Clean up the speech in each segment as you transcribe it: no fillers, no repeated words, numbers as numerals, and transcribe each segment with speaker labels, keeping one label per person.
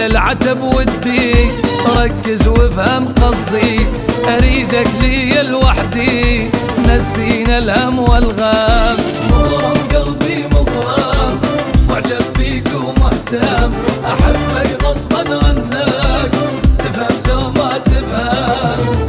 Speaker 1: العتب ودي، ركز وافهم قصدي، اريدك لي لوحدي، نسينا الهم والغم. مغرم قلبي مغرم، معجب فيك ومهتم، احبك غصبا عنك، تفهم لو ما تفهم.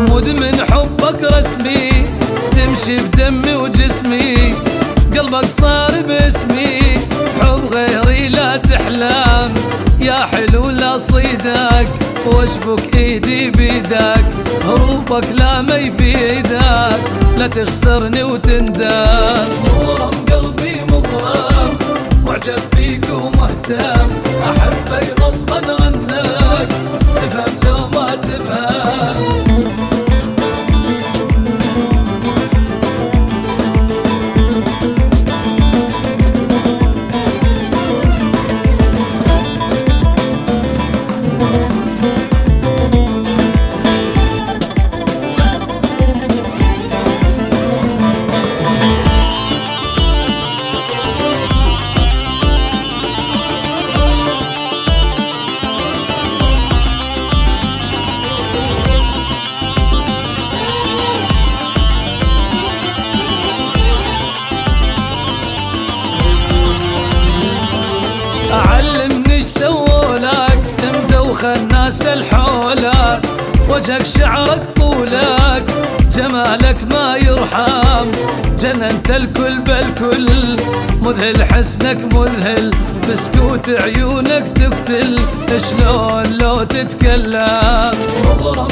Speaker 1: مدمن حبك رسمي، تمشي بدمي وجسمي، قلبك صار باسمي، حب غيري لا تحلم، يا حلو لا صيدك، واشبك ايدي بيدك، هروبك لا ما يفيدك، لا تخسرني وتندم. مغرم قلبي مغرم، معجب فيك ومهتم، احبك غصبا عنك، تفهم لو ما تفهم. علمني ايش سوولك، مدوخ الناس الحولك، وجهك شعرك طولك، جمالك ما يرحم، جننت الكل بالكل، مذهل حسنك مذهل، بسكوت عيونك تقتل، شلون لو تتكلم. مغرم